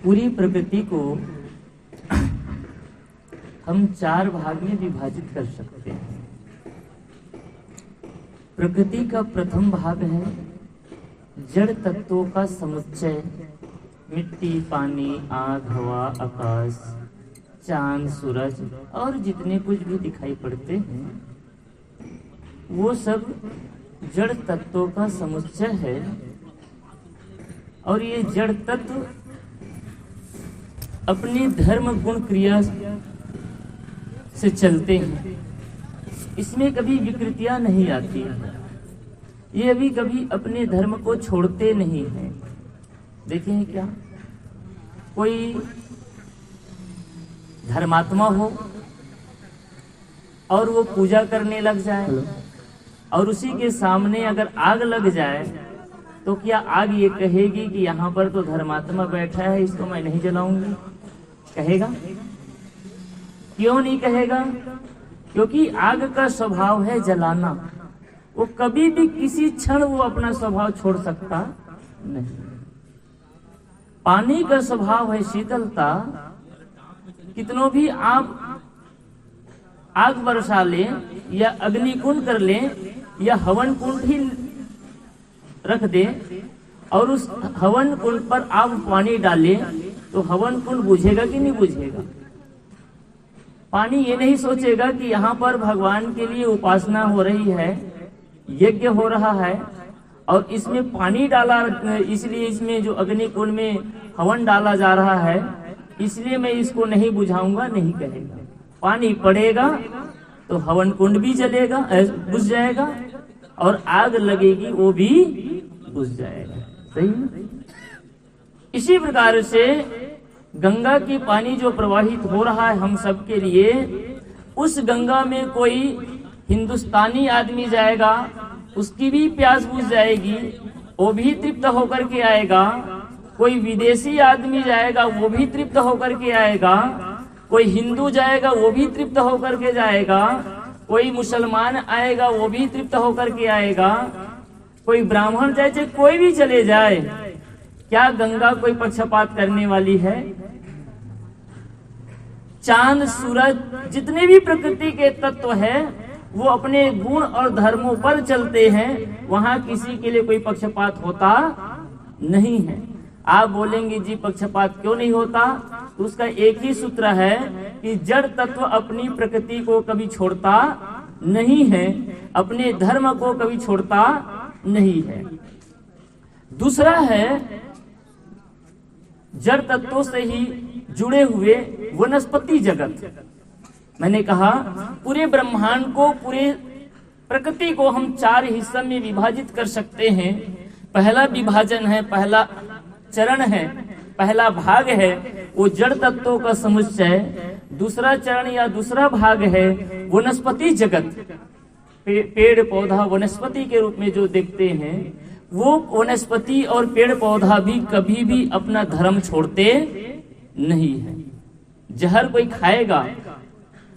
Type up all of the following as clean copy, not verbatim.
पूरी प्रकृति को हम 4 भाग में विभाजित कर सकते हैं। प्रकृति का प्रथम भाग है जड़ तत्वों का समुच्चय, मिट्टी, पानी, आग, हवा, आकाश, चांद, सूरज और जितने कुछ भी दिखाई पड़ते हैं वो सब जड़ तत्वों का समुच्चय है। और ये जड़ तत्व अपनी धर्म गुण क्रिया से चलते हैं, इसमें कभी विकृतियां नहीं आती हैं, ये अभी कभी अपने धर्म को छोड़ते नहीं हैं। देखें क्या, कोई धर्मात्मा हो और वो पूजा करने लग जाए और उसी के सामने अगर आग लग जाए तो क्या आग ये कहेगी कि यहाँ पर तो धर्मात्मा बैठा है, इसको मैं नहीं जलाऊंगी? कहेगा? क्यों नहीं कहेगा? क्योंकि आग का स्वभाव है जलाना, वो कभी भी किसी क्षण वो अपना स्वभाव छोड़ सकता नहीं। पानी का स्वभाव है शीतलता, कितनों भी आप आग बरसा लें या अग्निकुंड कर लें या हवन कुंड ही रख दे और उस हवन कुंड पर आप पानी डालें तो हवन कुंड बुझेगा कि नहीं बुझेगा? पानी ये नहीं सोचेगा कि यहाँ पर भगवान के लिए उपासना हो रही है, यज्ञ हो रहा है और इसमें पानी डाला, इसलिए इसमें जो अग्नि कुंड में हवन डाला जा रहा है इसलिए मैं इसको नहीं बुझाऊंगा, नहीं कहेगा। पानी पड़ेगा तो हवन कुंड भी जलेगा, बुझ जाएगा और आग लगेगी वो भी बुझ जाएगा। सही है? इसी प्रकार से गंगा की पानी जो प्रवाहित हो रहा है हम सब के लिए, उस गंगा में कोई हिंदुस्तानी आदमी जाएगा, उसकी भी प्यास बुझ जाएगी, वो भी तृप्त होकर के आएगा। कोई विदेशी आदमी जाएगा, वो भी तृप्त होकर के आएगा। कोई हिंदू जाएगा, वो भी तृप्त होकर के जाएगा। कोई मुसलमान आएगा, वो भी तृप्त होकर के आएगा। कोई ब्राह्मण जाए, चाहे कोई भी चले जाए, क्या गंगा कोई पक्षपात करने वाली है? चांद, सूरज, जितने भी प्रकृति के तत्व है वो अपने गुण और धर्मों पर चलते हैं, वहां किसी के लिए कोई पक्षपात होता नहीं है। आप बोलेंगे जी पक्षपात क्यों नहीं होता? तो उसका एक ही सूत्र है कि जड़ तत्व अपनी प्रकृति को कभी छोड़ता नहीं है, अपने धर्म को कभी छोड़ता नहीं है। दूसरा है जड़ तत्वों से ही जुड़े हुए वनस्पति जगत। मैंने कहा पूरे ब्रह्मांड को, पूरे प्रकृति को हम 4 हिस्सों में विभाजित कर सकते हैं। पहला विभाजन है, पहला चरण है, पहला भाग है वो जड़ तत्वों का समुच्चय। दूसरा चरण या दूसरा भाग है वनस्पति जगत, पेड़ पौधा वनस्पति के रूप में जो देखते हैं, वो वनस्पति और पेड़ पौधा भी कभी भी अपना धर्म छोड़ते नहीं है। जहर कोई खाएगा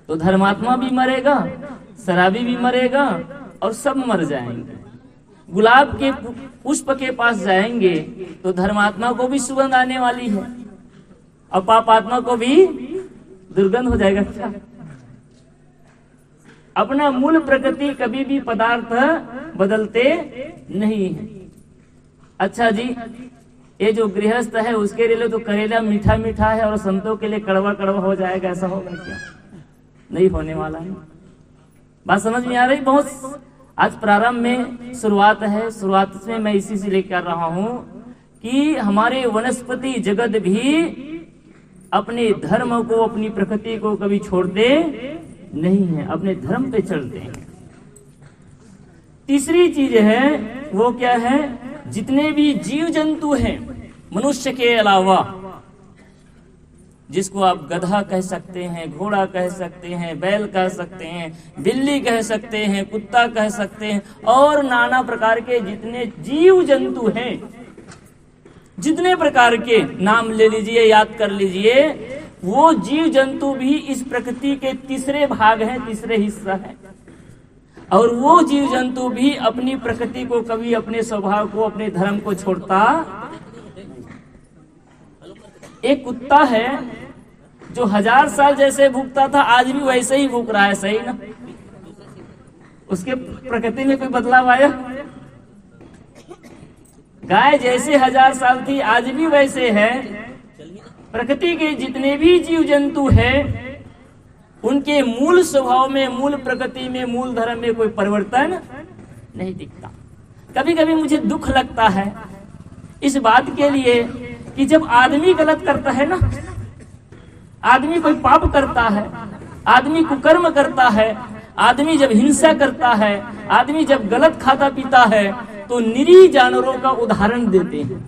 तो धर्मात्मा भी मरेगा, शराबी भी मरेगा और सब मर जाएंगे। गुलाब के पुष्प के पास जाएंगे तो धर्मात्मा को भी सुगंध आने वाली है और पापात्मा को भी दुर्गंध हो जाएगा। क्या अपना मूल प्रकृति कभी भी पदार्थ बदलते नहीं है। अच्छा जी, ये जो गृहस्थ है उसके लिए तो करेला मीठा मीठा है और संतों के लिए कड़वा कड़वा हो जाएगा, ऐसा होगा क्या? नहीं होने वाला है। बात समझ में आ रही? बहुत आज प्रारंभ में शुरुआत है, शुरुआत में मैं इसी से लेकर रहा हूं कि हमारे वनस्पति जगत भी अपने धर्म को, अपनी प्रकृति को कभी छोड़ते नहीं है, अपने धर्म पे चलते हैं। तीसरी चीज है वो क्या है? जितने भी जीव जंतु हैं मनुष्य के अलावा, जिसको आप गधा कह सकते हैं, घोड़ा कह सकते हैं, बैल कह सकते हैं, बिल्ली कह सकते हैं, कुत्ता कह सकते हैं और नाना प्रकार के जितने जीव जंतु हैं, जितने प्रकार के नाम ले लीजिए, याद कर लीजिए, वो जीव जंतु भी इस प्रकृति के तीसरे भाग हैं, तीसरे हिस्सा है। और वो जीव जंतु भी अपनी प्रकृति को कभी, अपने स्वभाव को, अपने धर्म को छोड़ता। एक कुत्ता है जो 1000 साल जैसे भूखता था आज भी वैसे ही भूख रहा है, सही ना? उसके प्रकृति में कोई बदलाव आया? गाय जैसे 1000 साल थी आज भी वैसे है। प्रकृति के जितने भी जीव जंतु हैं उनके मूल स्वभाव में, मूल प्रकृति में, मूल धर्म में कोई परिवर्तन नहीं दिखता। कभी कभी मुझे दुख लगता है इस बात के लिए कि जब आदमी गलत करता है ना, आदमी कोई पाप करता है, आदमी कुकर्म करता है, आदमी जब हिंसा करता है, आदमी जब गलत खाता पीता है, तो निरीह जानवरों का उदाहरण देते हैं।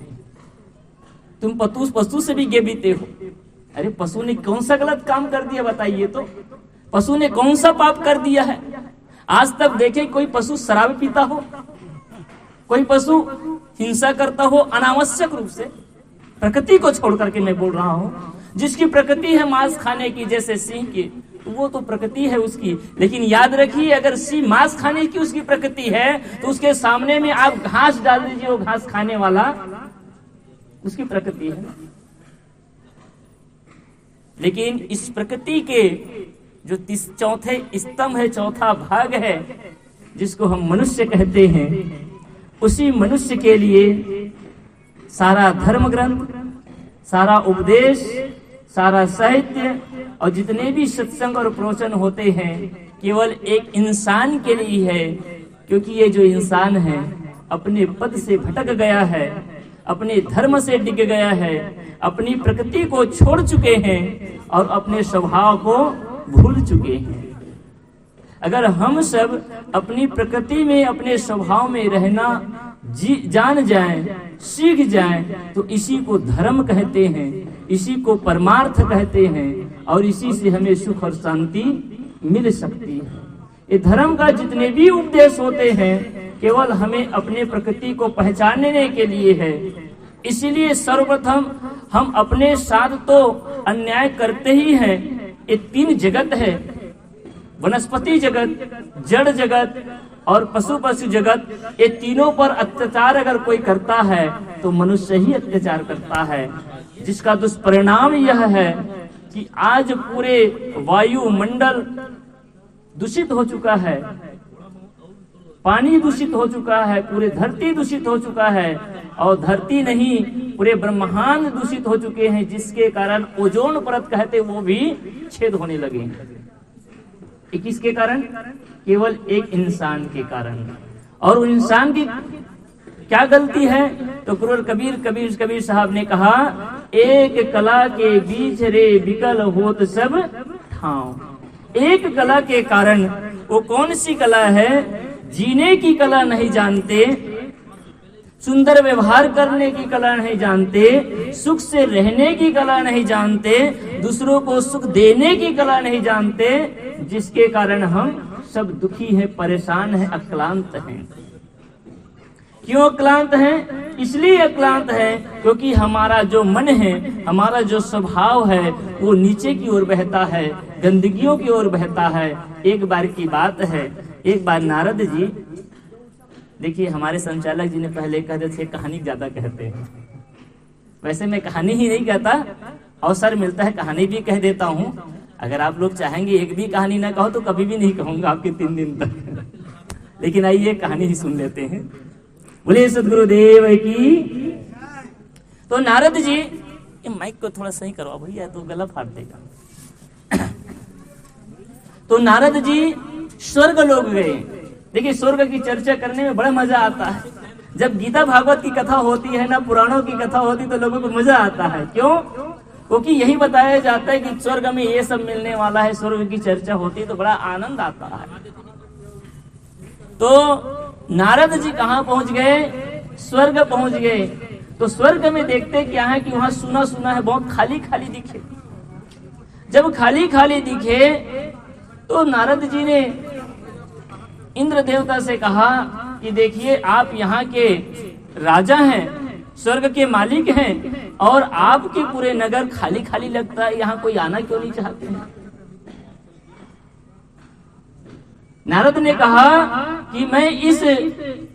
तुम पशु से भी गेबीते हो। अरे पशु ने कौन सा गलत काम कर दिया बताइए तो? पशु ने कौन सा पाप कर दिया है? आज तक देखे कोई पशु शराब पीता हो, कोई पशु हिंसा करता हो अनावश्यक रूप से? प्रकृति को छोड़ करके मैं बोल रहा हूं। जिसकी प्रकृति है मांस खाने की, जैसे सिंह की, तो वो तो प्रकृति है उसकी। लेकिन याद रखिए, अगर सिंह मांस खाने की उसकी प्रकृति है तो उसके सामने में आप घास डाल दीजिए, वो घास खाने वाला उसकी प्रकृति है। लेकिन इस प्रकृति के जो चौथे स्तंभ है, चौथा भाग है, जिसको हम मनुष्य कहते हैं, उसी मनुष्य के लिए सारा धर्म ग्रंथ, सारा उपदेश, सारा साहित्य और जितने भी सत्संग और प्रवचन होते हैं केवल एक इंसान के लिए है। क्योंकि ये जो इंसान है अपने पद से भटक गया है, अपने धर्म से डिग गया है, अपनी प्रकृति को छोड़ चुके हैं और अपने स्वभाव को भूल चुके हैं। अगर हम सब अपनी प्रकृति में, अपने स्वभाव में रहना जान जाएं, सीख जाएं, तो इसी को धर्म कहते हैं, इसी को परमार्थ कहते हैं और इसी से हमें सुख और शांति मिल सकती है। ये धर्म का जितने भी उपदेश होते हैं केवल हमें अपने प्रकृति को पहचानने के लिए है। इसलिए सर्वप्रथम हम अपने साथ तो अन्याय करते ही हैं। ये 3 जगत है, वनस्पति जगत, जड़ जगत और पशु जगत। ये तीनों पर अत्याचार अगर कोई करता है तो मनुष्य ही अत्याचार करता है, जिसका दुष्परिणाम यह है कि आज पूरे वायुमंडल दूषित हो चुका है, पानी दूषित हो चुका है, पूरे धरती दूषित हो चुका है और धरती नहीं पूरे ब्रह्मांड दूषित हो चुके हैं, जिसके कारण ओजोन परत कहते वो भी छेद होने लगे। किसके कारण? केवल एक इंसान के कारण। और उस इंसान की क्या गलती है? तो क्रूर कबीर साहब ने कहा, एक कला के बीच रे विकल होत सब ठाव। एक कला के कारण, वो कौन सी कला है? जीने की कला नहीं जानते, सुंदर व्यवहार करने की कला नहीं जानते, सुख से रहने की कला नहीं जानते, दूसरों को सुख देने की कला नहीं जानते, जिसके कारण हम सब दुखी हैं, परेशान हैं, अक्लांत हैं। क्यों अक्लांत हैं? इसलिए अक्लांत है क्योंकि हमारा जो मन है, हमारा जो स्वभाव है वो नीचे की ओर बहता है, गंदगियों की ओर बहता है। एक बार की बात है, एक बार नारद जी, देखिए हमारे संचालक जी ने पहले कहते थे कहानी ज्यादा कहते हैं। वैसे मैं कहानी ही नहीं कहता, अवसर मिलता है कहानी भी कह देता हूँ। अगर आप लोग चाहेंगे एक भी कहानी ना कहो तो कभी भी नहीं कहूंगा आपके 3 दिन तक। लेकिन आइए कहानी ही सुन लेते हैं। बोले सदगुरुदेव की। तो नारद जी, ये माइक को थोड़ा सही करवा भैया, तो गला फाड़ देगा। तो नारद जी स्वर्ग लोग गए। देखिए स्वर्ग की चर्चा करने में बड़ा मजा आता है। जब गीता भागवत की कथा होती है ना, पुराणों की कथा होती है, तो लोगों को मजा आता है। क्यों? क्योंकि यही बताया जाता है कि स्वर्ग में ये सब मिलने वाला है। स्वर्ग की चर्चा होती है तो बड़ा आनंद आता है। तो नारद जी कहाँ पहुंच गए? स्वर्ग पहुंच गए। तो स्वर्ग में देखते क्या है कि वहां सुना सुना है, बहुत खाली खाली दिखे। जब खाली खाली दिखे तो नारद जी ने इंद्र देवता से कहा कि देखिए आप यहाँ के राजा हैं, स्वर्ग के मालिक हैं, और आपके पूरे नगर खाली खाली लगता है, यहाँ कोई आना क्यों नहीं चाहते हैं? नारद ने कहा कि मैं इस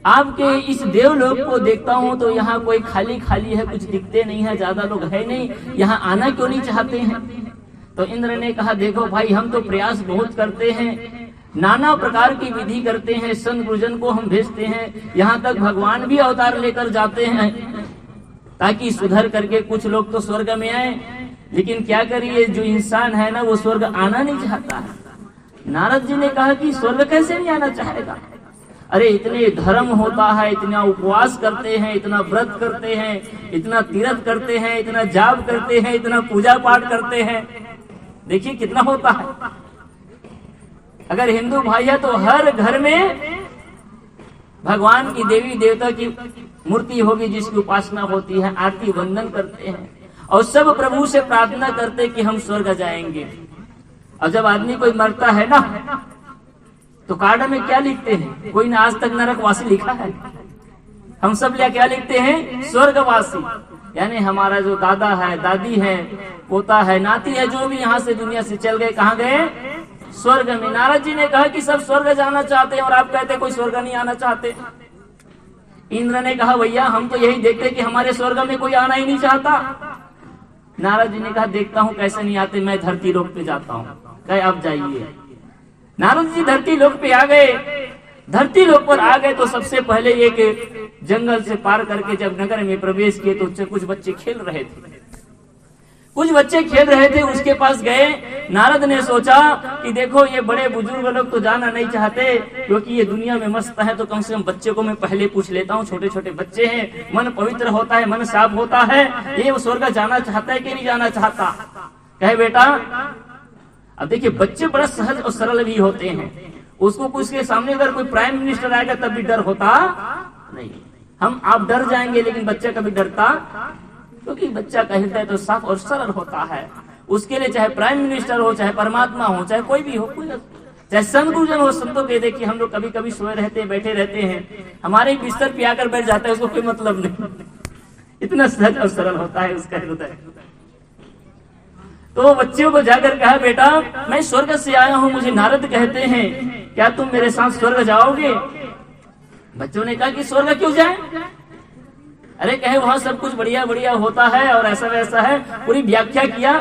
आपके इस देवलोक को देखता हूँ तो यहाँ कोई खाली खाली है, कुछ दिखते नहीं है, ज्यादा लोग है नहीं, यहाँ आना क्यों नहीं चाहते हैं? तो इंद्र ने कहा देखो भाई, हम तो प्रयास बहुत करते हैं, नाना प्रकार की विधि करते हैं, संत गुरुजन को हम भेजते हैं, यहाँ तक भगवान भी अवतार लेकर जाते हैं ताकि सुधर करके कुछ लोग तो स्वर्ग में आए, लेकिन क्या करिए, जो इंसान है ना वो स्वर्ग आना नहीं चाहता है। नारद जी ने कहा कि स्वर्ग कैसे नहीं आना चाहेगा? अरे इतने धर्म होता है, इतना उपवास करते हैं, इतना व्रत करते हैं, इतना तीर्थ करते हैं, इतना जाप करते हैं, इतना पूजा पाठ करते हैं, देखिए कितना होता है। अगर हिंदू भाई है तो हर घर में भगवान की देवी देवता की मूर्ति होगी जिसकी उपासना होती है, आरती वंदन करते हैं और सब प्रभु से प्रार्थना करते कि हम स्वर्ग जाएंगे। और जब आदमी कोई मरता है ना तो कार्ड में क्या लिखते हैं? कोई ने आज तक नरकवासी लिखा है? हम सब क्या लिखते हैं? स्वर्गवासी। यानी हमारा जो दादा है, दादी है, पोता है, नाती है, जो भी यहाँ से दुनिया से चल गए, कहाँ गए? स्वर्ग में। नारद जी ने कहा कि सब स्वर्ग जाना चाहते हैं और आप कहते कोई स्वर्ग नहीं आना चाहते। इंद्र ने कहा भैया हम तो यही देखते कि हमारे स्वर्ग में कोई आना ही नहीं चाहता। नारद जी ने कहा देखता हूँ कैसे नहीं आते, मैं धरती लोक पे जाता हूँ। कहे आप जाइए। नारद जी धरती लोक पे आ गए। धरती लोक पर आ गए तो सबसे पहले एक जंगल से पार करके जब नगर में प्रवेश किए तो कुछ बच्चे खेल रहे थे। उसके पास गए। नारद ने सोचा कि देखो ये बड़े बुजुर्ग लोग तो जाना नहीं चाहते क्योंकि ये दुनिया में मस्त है, तो कम से कम बच्चे को मैं पहले पूछ लेता हूँ। छोटे छोटे बच्चे हैं, मन पवित्र होता है, मन साफ होता है, ये स्वर्ग जाना चाहता है कि नहीं जाना चाहता? कहे बेटा, अब देखिए बच्चे बड़ा सहज और सरल भी होते हैं। उसको उसके सामने अगर कोई प्राइम मिनिस्टर आएगा तब भी डर होता नहीं। आप डर जाएंगे लेकिन बच्चा कभी डरता, क्योंकि बच्चा का हृदय तो साफ और सरल होता है। उसके लिए चाहे प्राइम मिनिस्टर हो, चाहे परमात्मा हो, चाहे कोई भी हो, चाहे संत गुरुजन हो, संतों के देखिए हम लोग कभी कभी सोए रहते हैं, बैठे रहते हैं, हमारे बिस्तर पे आकर बैठ जाता है, उसको कोई मतलब नहीं, इतना सहज और सरल होता है उसका हृदय। तो बच्चों को जाकर कहा बेटा मैं स्वर्ग से आया हूँ, मुझे नारद कहते हैं, क्या तुम मेरे साथ स्वर्ग जाओगे? बच्चों ने कहा कि स्वर्ग क्यों जाए? अरे कहे वहां सब कुछ बढ़िया बढ़िया होता है और ऐसा वैसा है, पूरी व्याख्या किया।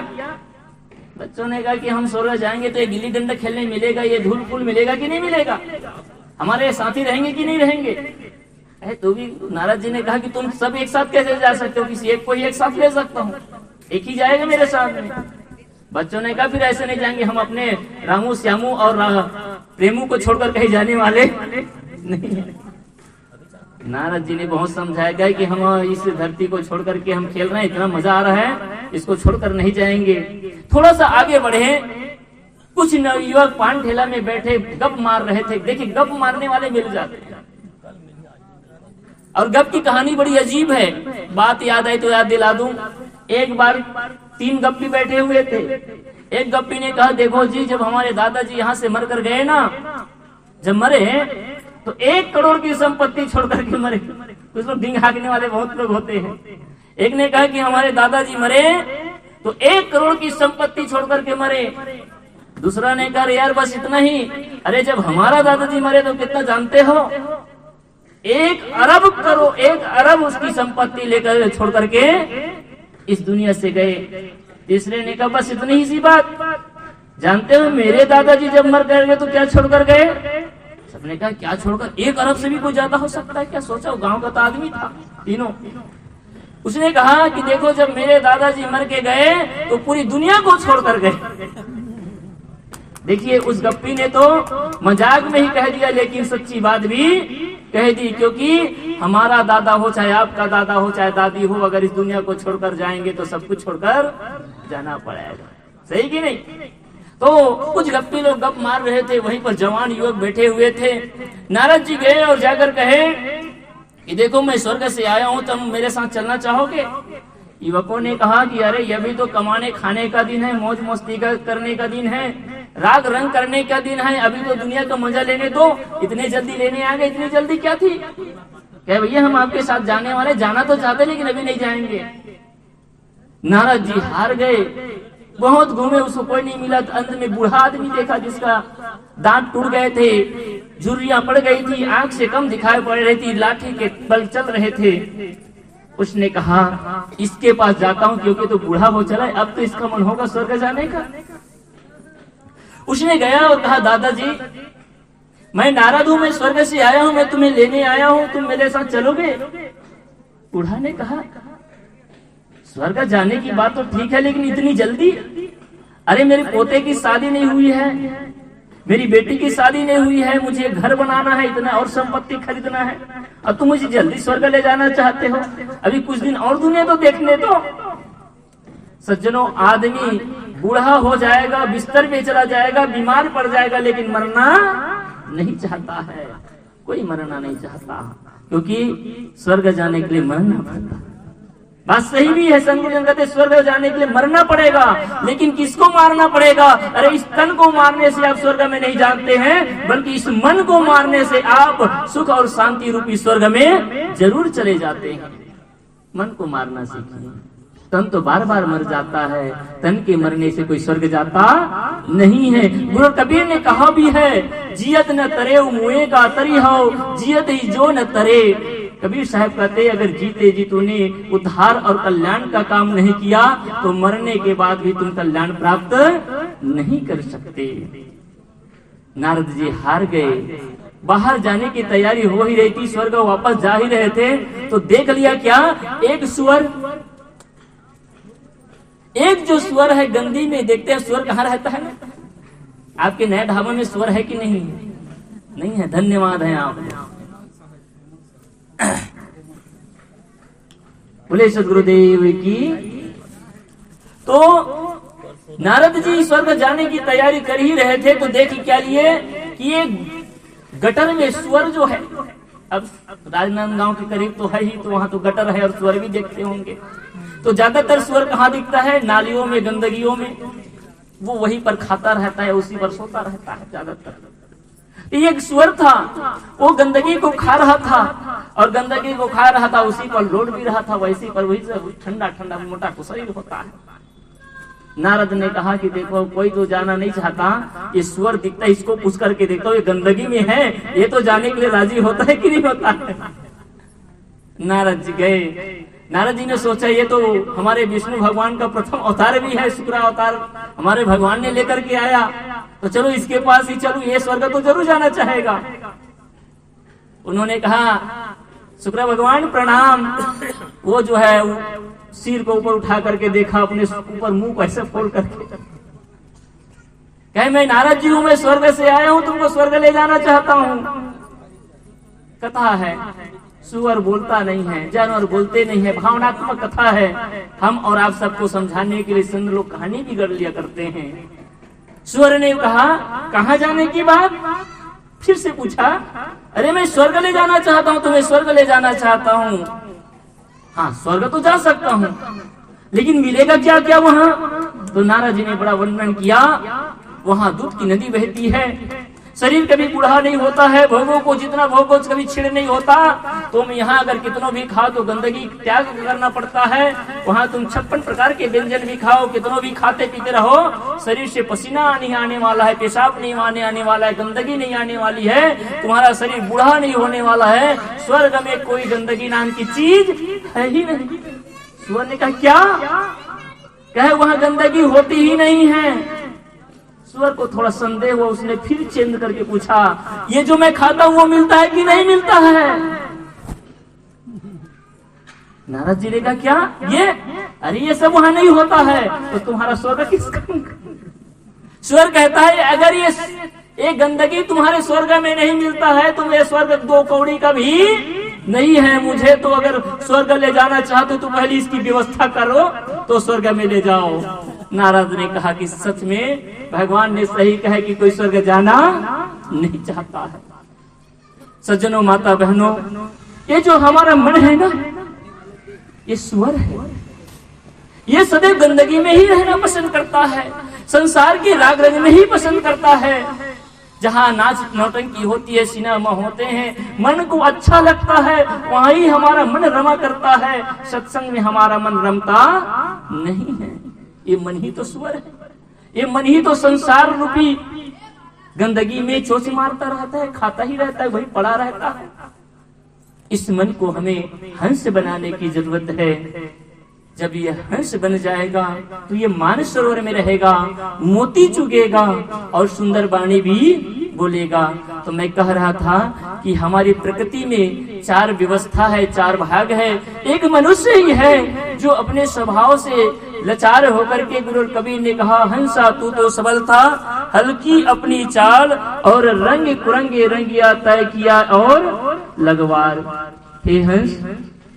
बच्चों ने कहा कि हम स्वर्ग जाएंगे तो ये गिल्ली डंडा खेलने मिलेगा, ये धूल फूल मिलेगा कि नहीं मिलेगा, हमारे साथी रहेंगे कि नहीं रहेंगे? तो भी नारद जी ने कहा कि तुम सब एक साथ कैसे जा सकते हो? किसी एक को ही एक साथ ले सकता हूँ, एक ही जाएगा मेरे साथ में। बच्चों ने कहा फिर ऐसे नहीं जाएंगे, हम अपने रामू श्यामू और प्रेमू को छोड़कर कहीं जाने वाले नहीं। नारद जी ने बहुत समझाया गया कि हम इस धरती को छोड़ करके हम खेल रहे हैं, इतना मजा आ रहा है, इसको छोड़कर नहीं जाएंगे। थोड़ा सा आगे बढ़े, कुछ नवयुवक पान ठेला में बैठे गप मार रहे थे। देखिए गप मारने वाले मिल जाते हैं और गप की कहानी बड़ी अजीब है। बात याद आई तो याद दिला दूं। एक बार 3 गप्पी बैठे हुए थे। एक गप्पी ने कहा देखो जी, जब हमारे दादाजी यहाँ से मर कर गए ना, जब मरे तो 1 करोड़ की संपत्ति छोड़ करके मरे। कुछ लोग डिंग हाँकने वाले बहुत लोग होते हैं। एक ने कहा कि हमारे दादाजी मरे तो 1 करोड़ की संपत्ति छोड़ करके मरे। दूसरा ने कहा यार बस इतना ही। अरे जब हमारा दादाजी मरे तो कितना जानते हो? 1 अरब उसकी संपत्ति लेकर छोड़ करके इस दुनिया से गए। तीसरे ने कहा बस इतनी ही सी बात। जानते हो मेरे दादाजी जब मर गए तो क्या छोड़कर गए? सबने कहा क्या छोड़कर? 1 अरब से भी कोई ज्यादा हो सकता है क्या? सोचा गांव का तो आदमी था तीनों। उसने कहा कि देखो जब मेरे दादाजी मर के गए तो पूरी दुनिया को छोड़कर गए। देखिए उस गप्पी ने तो मजाक में ही कह दिया लेकिन सच्ची बात भी कह दी, क्योंकि हमारा दादा हो चाहे आपका दादा हो चाहे दादी हो, अगर इस दुनिया को छोड़कर जाएंगे तो सब कुछ छोड़कर जाना पड़ेगा। सही कि नहीं? तो कुछ गप्पी लोग गप मार रहे थे, वहीं पर जवान युवक बैठे हुए थे। नारद जी गए और जाकर कहे कि देखो मैं स्वर्ग से आया हूँ, तुम मेरे साथ चलना चाहोगे? युवकों ने कहा कि अरे ये भी तो कमाने खाने का दिन है, मौज मस्ती करने का दिन है, राग रंग करने का दिन है, अभी तो दुनिया का मजा लेने दो। इतने जल्दी लेने आ गए, इतनी जल्दी क्या थी? क्या भैया हम आपके साथ जाने वाले, जाना तो चाहते लेकिन अभी नहीं जाएंगे। नारद जी हार गए। बहुत घूमे, उसको कोई नहीं मिला। तो अंत में बूढ़ा आदमी देखा जिसका दांत टूट गए थे, झुर्रियां पड़ गई थी, आंख से कम दिखाई पड़ रही थी, लाठी के बल चल रहे थे। उसने कहा इसके पास जाता हूं, क्योंकि तो बूढ़ा हो चला है, अब तो इसका मन होगा स्वर्ग जाने का। उसने गया और कहा दादाजी मैं नारद हूं, मैं स्वर्ग से आया हूं, मैं तुम्हें लेने आया हूं, तुम मेरे साथ चलोगे? बूढ़ा ने कहा स्वर्ग जाने की बात तो ठीक है, लेकिन इतनी जल्दी? अरे मेरे पोते की शादी नहीं हुई है, मेरी बेटी की शादी नहीं हुई है, मुझे घर बनाना है, इतना और संपत्ति खरीदना है, और तुम मुझे जल्दी स्वर्ग ले जाना चाहते हो? अभी कुछ दिन और दुनिया तो देखने दो। सज्जनों, आदमी बूढ़ा हो जाएगा, बिस्तर पे चला जाएगा, बीमार पड़ जाएगा, लेकिन मरना नहीं चाहता है। कोई मरना नहीं चाहता, क्योंकि स्वर्ग जाने के लिए मरना पड़ता। बात सही भी है, संत जन कहते स्वर्ग जाने के लिए मरना पड़ेगा, लेकिन किसको मारना पड़ेगा? अरे इस तन को मारने से आप स्वर्ग में नहीं जाते हैं, बल्कि इस मन को मारने से आप सुख और शांति रूपी स्वर्ग में जरूर चले जाते हैं। मन को मारना सीखिए। तन तो बार बार मर जाता है, तन के मरने से कोई स्वर्ग जाता नहीं है। गुरु कबीर ने कहा भी है, जियत न तरे मुए का तरी हो, जियत ही जो न तरे। कबीर साहब कहते अगर जीते जी तूने उद्धार और कल्याण का काम नहीं किया, तो मरने के बाद भी तुम कल्याण प्राप्त नहीं कर सकते। नारद जी हार गए, बाहर जाने की तैयारी हो ही रही थी, स्वर्ग वापस जा ही रहे थे, तो देख लिया क्या, एक सुअर, एक जो सुअर है गंदी में, देखते हैं सुअर कहाँ रहता है ना? आपके नए ढाबा में सुअर है कि नहीं? नहीं है, धन्यवाद है आप। बोले सद्गुरुदेव की। तो नारद जी स्वर्ग जाने की तैयारी कर ही रहे थे, तो देख क्या लिए कि ये गटर में सुअर जो है, अब राजनांदगांव के करीब तो है ही, तो वहां तो गटर है और सुअर भी देखते होंगे। तो ज्यादातर सुअर कहाँ दिखता है? नालियों में, गंदगियों में, वो वहीं पर खाता रहता है, उसी पर सोता रहता है ज्यादातर। एक सुअर था, वो गंदगी को खा रहा था, और गंदगी को खा रहा था, उसी पर लौट भी रहा था, वैसी पर वही ठंडा ठंडा मोटा तो शरीर होता है। नारद ने कहा कि देखो कोई तो जाना नहीं चाहता, ये सुअर दिखता है, इसको पूछ करके देखता हूँ, ये गंदगी में है, ये तो जाने के लिए राजी होता है कि नहीं होता है? नारद जी गए। नारद जी ने सोचा ये तो हमारे विष्णु भगवान का प्रथम अवतार भी है, शुक्र अवतार हमारे भगवान ने लेकर के आया, तो चलो इसके पास ही चलो, ये स्वर्ग तो जरूर जाना चाहेगा। उन्होंने कहा शुक्र भगवान प्रणाम। वो जो है सिर को ऊपर उठा करके देखा, अपने ऊपर मुंह कैसे फोड़ करके, कहे मैं नारद जी हूं, मैं स्वर्ग से आया हूं, तुमको स्वर्ग ले जाना चाहता हूं। कथा है, सुअर बोलता नहीं है, जानवर बोलते नहीं है, भावनात्मक कथा है। हम और आप सबको समझाने के लिए संत लोग कहानी भी गढ़ लिया करते हैं। सुअर ने कहा कहाँ जाने की बात? फिर से पूछा, अरे मैं स्वर्ग ले जाना चाहता हूँ, तुम्हें स्वर्ग ले जाना चाहता हूँ। हाँ स्वर्ग तो जा सकता हूँ, लेकिन मिलेगा क्या क्या वहाँ? तो नारद जी ने बड़ा वर्णन किया। वहाँ दूध की नदी बहती है, शरीर कभी बूढ़ा नहीं होता है, भोगों को जितना भोगो कभी छिड़ नहीं होता। तुम यहाँ अगर कितनों भी खाओ तो गंदगी त्याग करना पड़ता है। वहाँ तुम 56 प्रकार के व्यंजन भी खाओ, कितनों भी खाते पीते रहो, शरीर से पसीना नहीं आने वाला है, पेशाब नहीं आने वाला है, गंदगी नहीं आने वाली है, तुम्हारा शरीर बूढ़ा नहीं होने वाला है। स्वर्ग में कोई गंदगी नाम की चीज है ही नहीं। सुअर ने कहा क्या? कहे वहाँ गंदगी होती ही नहीं है। सुअर को थोड़ा संदेह हुआ, उसने फिर चेंज करके पूछा, ये जो मैं खाता हूँ वो मिलता है कि नहीं मिलता है? नारद जी ने कहा क्या ये? अरे ये सब वहां नहीं होता है, तो तुम्हारा स्वर्ग किसका? स्वर्ग कहता है अगर ये गंदगी तुम्हारे स्वर्ग में नहीं मिलता है तो मेरे स्वर्ग 2 कौड़ी का भी नहीं है। मुझे तो अगर स्वर्ग ले जाना चाहते तो पहले इसकी व्यवस्था करो तो स्वर्ग में ले जाओ। नारद ने कहा कि सच में भगवान ने सही कहा कि कोई स्वर्ग जाना नहीं चाहता है। सज्जनों, माता बहनों, ये जो हमारा मन है ना, ये सुअर है, ये सदैव गंदगी में ही रहना पसंद करता है, संसार के राग रंग में ही पसंद करता है। जहाँ नाच नौटंकी होती है, सिनेमा होते हैं, मन को अच्छा लगता है, वहाँ ही हमारा मन रमा करता है। सत्संग में हमारा मन रमता नहीं है। ये मन ही तो स्वर है, ये मन ही तो संसार रूपी गंदगी में चोंच मारता रहता है, खाता ही रहता है, वही पड़ा रहता है। इस मन को हमें हंस बनाने की जरूरत है। जब ये हंस बन जाएगा तो ये मानस सरोवर में रहेगा, मोती चुगेगा और सुंदर वाणी भी बोलेगा। तो मैं कह रहा था कि हमारी प्रकृति में 4 व्यवस्था है, 4 भाग है। एक मनुष्य ही है जो अपने स्वभाव से लाचार होकर के गुरु कबीर ने कहा, हंसा तू तो सबल था, हल्की अपनी चाल और रंग कुरंगे रंगिया तय किया और लगवार। हे हंस,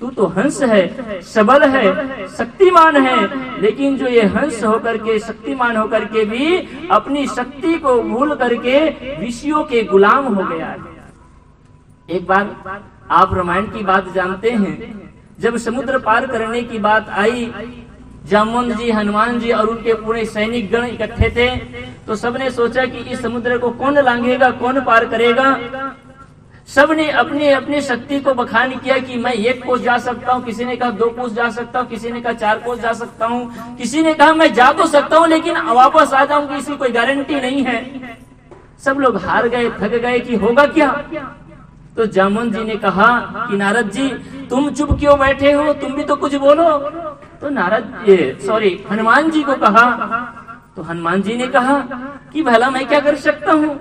तू तो हंस है, सबल है, शक्तिमान है, लेकिन जो ये हंस होकर के शक्तिमान होकर के भी अपनी शक्ति को भूल करके विषयों के गुलाम हो गया है। एक बार आप रामायण की बात जानते हैं, जब समुद्र पार करने की बात आई, जामवंत जी, हनुमान जी और उनके पूरे सैनिक गण इकट्ठे थे, तो सबने सोचा कि इस समुद्र को कौन लांघेगा, कौन पार करेगा। सबने अपने अपने शक्ति को बखान किया कि मैं 1 कोस जा सकता हूँ, किसी ने कहा 2 कोस जा सकता हूँ, किसी ने कहा 4 कोस जा सकता हूँ, किसी ने कहा मैं जा तो सकता हूँ लेकिन वापस आ जाऊंगी, इसकी कोई गारंटी नहीं है। सब लोग हार गए, थक गए कि होगा क्या। तो जामवंत जी ने कहा कि नारद जी, तुम चुप क्यों बैठे हो, तुम भी तो कुछ बोलो। तो हनुमान जी को कहा, तो हनुमान जी ने कहा कि भला मैं क्या कर सकता हूँ।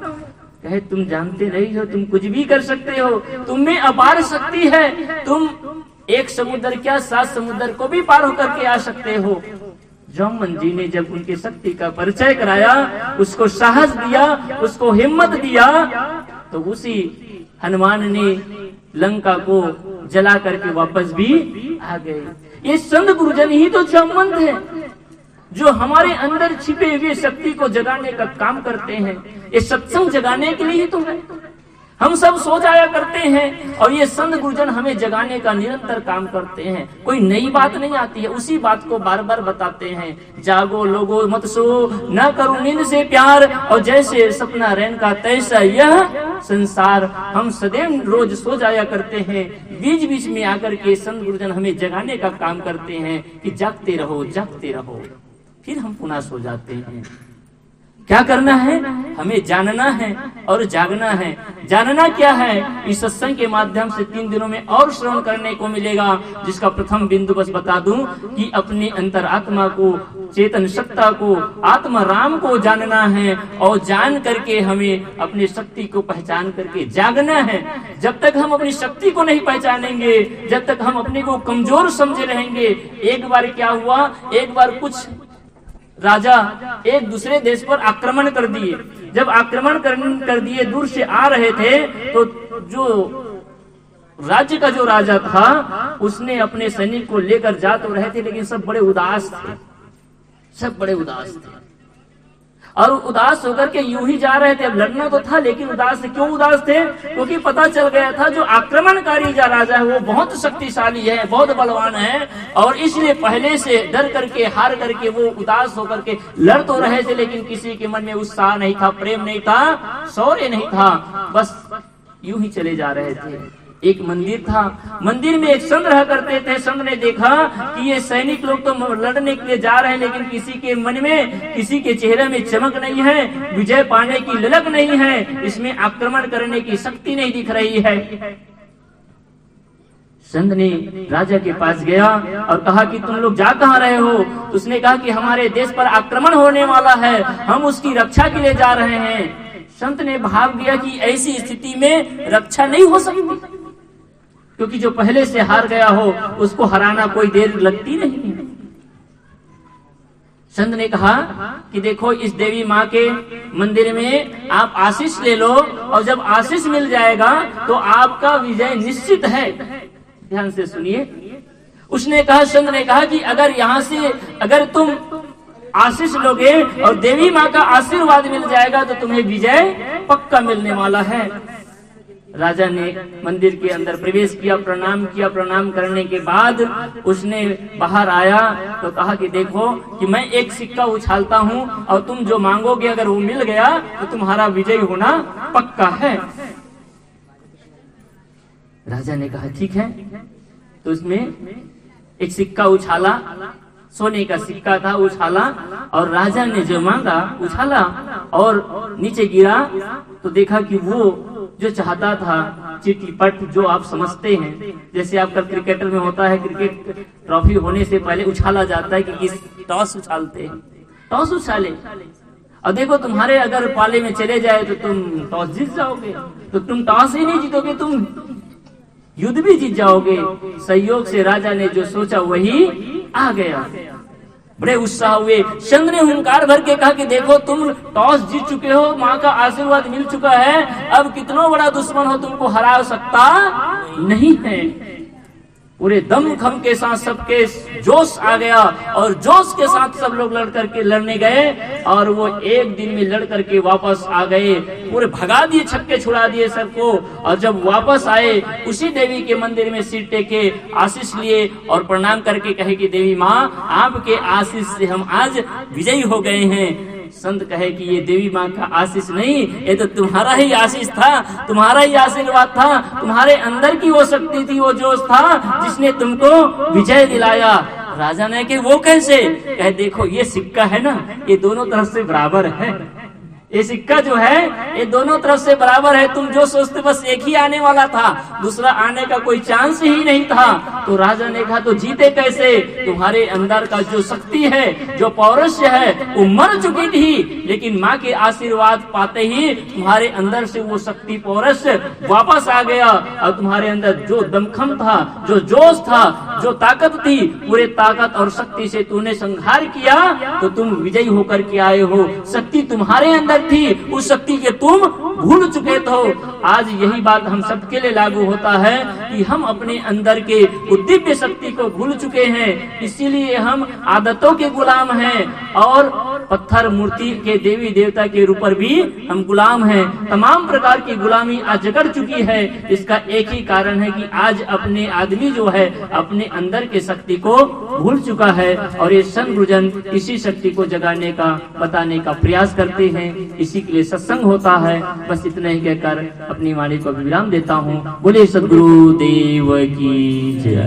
कहे, तुम जानते नहीं हो, तुम कुछ भी कर सकते हो, तुम में अपार शक्ति है, तुम 1 समुद्र क्या 7 समुद्र को भी पार होकर के आ सकते हो। जामवंत जी ने जब उनकी शक्ति का परिचय कराया, उसको साहस दिया, उसको हिम्मत दिया, तो उसी हनुमान ने लंका को जला करके वापस भी आ गए। ये संत गुरुजन ही तो जामवंत है, जो हमारे अंदर छिपे हुए शक्ति को जगाने का काम करते हैं। ये सत्संग जगाने के लिए ही तो है। हम सब सो जाया करते हैं और ये संत गुरुजन हमें जगाने का निरंतर काम करते हैं। कोई नई बात नहीं आती है, उसी बात को बार बार बताते हैं। जागो लोगो मत सो, न करो नींद से प्यार, और जैसे सपना रैन का तैसा यह संसार। हम सदैव रोज सो जाया करते हैं, बीच बीच में आकर के संत गुरुजन हमें जगाने का काम करते हैं कि जागते रहो, जागते रहो। फिर हम पुनः सो जाते हैं। क्या करना है, हमें जानना है और जागना है। जानना क्या है, इस सत्संग के माध्यम से 3 दिनों में और श्रवण करने को मिलेगा, जिसका प्रथम बिंदु बस बता दूं कि अपनी अंतरात्मा को, चेतन सत्ता को, आत्मा राम को जानना है, और जान करके हमें अपनी शक्ति को पहचान करके जागना है। जब तक हम अपनी शक्ति को नहीं पहचानेंगे, जब तक हम अपने को कमजोर समझे रहेंगे। एक बार क्या हुआ, एक बार कुछ राजा एक दूसरे देश पर आक्रमण कर दिए। जब आक्रमण कर दिए, दूर से आ रहे थे, तो जो राज्य का जो राजा था, उसने अपने सैनिक को लेकर जा तो रहे थे, लेकिन सब बड़े उदास थे, सब बड़े उदास थे। और उदास होकर के यूं ही जा रहे थे। अब लड़ना तो था, लेकिन उदास थे। क्यों उदास थे? क्योंकि पता चल गया था जो आक्रमणकारी जो राजा है वो बहुत शक्तिशाली है, बहुत बलवान है, और इसलिए पहले से डर करके, हार करके वो उदास होकर के लड़ तो रहे थे, लेकिन किसी के मन में उत्साह नहीं था, प्रेम नहीं था, शौर्य नहीं था, बस यूं ही चले जा रहे थे। एक मंदिर था, मंदिर में एक संत रहा करते थे। संत ने देखा कि ये सैनिक लोग तो लड़ने के लिए जा रहे हैं, लेकिन किसी के मन में, किसी के चेहरे में चमक नहीं है, विजय पाने की ललक नहीं है, इसमें आक्रमण करने की शक्ति नहीं दिख रही है। संत ने राजा के पास गया और कहा कि तुम लोग जा कहाँ रहे हो? तो उसने कहा कि हमारे देश पर आक्रमण होने वाला है, हम उसकी रक्षा के लिए जा रहे हैं। संत ने भाव दिया कि ऐसी स्थिति में रक्षा नहीं हो सकती, क्योंकि जो पहले से हार गया हो उसको हराना कोई देर लगती नहीं। संत ने कहा कि देखो, इस देवी माँ के मंदिर में आप आशीष ले लो, और जब आशीष मिल जाएगा तो आपका विजय निश्चित है। ध्यान से सुनिए। उसने कहा, संत ने कहा कि अगर यहाँ से अगर तुम आशीष लोगे और देवी माँ का आशीर्वाद मिल जाएगा तो तुम्हें विजय पक्का मिलने वाला है। राजा ने मंदिर के अंदर प्रवेश किया, प्रणाम किया। प्रणाम करने के बाद उसने बाहर आया तो कहा कि देखो कि मैं एक सिक्का उछालता हूँ और तुम जो मांगोगे अगर वो मिल गया तो तुम्हारा विजय होना पक्का है। राजा ने कहा ठीक है। तो उसमें एक सिक्का उछाला, सोने का सिक्का था, उछाला और राजा ने जो मांगा उछाला और नीचे गिरा तो देखा कि वो जो चाहता था चिट्टीपट, जो आप समझते हैं जैसे आपका क्रिकेटर में होता है, क्रिकेट ट्रॉफी होने से पहले उछाला जाता है कि किस टॉस उछालते हैं, टॉस उछाले। और देखो तुम्हारे अगर पाले में चले जाए तो तुम टॉस जीत जाओगे, तो तुम टॉस ही नहीं जीतोगे, तुम युद्ध भी जीत जाओगे। सहयोग से राजा ने जो सोचा वही आ गया। बड़े उत्साह हुए। चंद्र ने हुंकार भर के कहा कि देखो तुम टॉस जीत चुके हो, माँ का आशीर्वाद मिल चुका है, अब कितना बड़ा दुश्मन हो तुमको हरा सकता नहीं है। पूरे दम खम के साथ सबके जोश आ गया और जोश के साथ सब लोग लड़ करके लड़ने गए और वो एक दिन में लड़ करके वापस आ गए। पूरे भगा दिए, छक्के छुड़ा दिए सबको। और जब वापस आए उसी देवी के मंदिर में सिर टेके आशीष लिए और प्रणाम करके कहे कि देवी माँ आपके आशीष से हम आज विजयी हो गए हैं। संत कहे कि ये देवी माँ का आशीष नहीं, ये तो तुम्हारा ही आशीष था, तुम्हारा ही आशीर्वाद था, तुम्हारे अंदर की वो शक्ति थी, वो जोश था जिसने तुमको विजय दिलाया। राजा ने कि वो कैसे? कहे देखो ये सिक्का है ना, ये दोनों तरफ से बराबर है, ये सिक्का जो है ये दोनों तरफ से बराबर है। तुम जो सोचते बस एक ही आने वाला था, दूसरा आने का कोई चांस ही नहीं था। तो राजा ने कहा तो जीते कैसे? तुम्हारे अंदर का जो शक्ति है, जो पौरुषय है, वो मर चुकी थी, लेकिन माँ के आशीर्वाद पाते ही तुम्हारे अंदर से वो शक्ति पौरुषय वापस आ गया और तुम्हारे अंदर जो दमखम था, जो जोश था, जो ताकत थी, पूरे ताकत और शक्ति से तूने संहार किया तो तुम विजयी होकर के आए हो। शक्ति तुम्हारे अंदर थी, उस शक्ति के तुम भूल चुके थे। आज यही बात हम सबके लिए लागू होता है कि हम अपने अंदर के दिव्य शक्ति को भूल चुके हैं, इसीलिए हम आदतों के गुलाम हैं और पत्थर मूर्ति के देवी देवता के रूप पर भी हम गुलाम हैं। तमाम प्रकार की गुलामी आज जकड़ चुकी है। इसका एक ही कारण है कि आज अपने आदमी जो है अपने अंदर के शक्ति को भूल चुका है और ये संत गुरुजन इसी शक्ति को जगाने का, बताने का प्रयास करते हैं। इसी के लिए सत्संग होता है। बस इतना ही कहकर अपनी वाणी को विराम देता हूँ। बोले सद्गुरु देव की जय।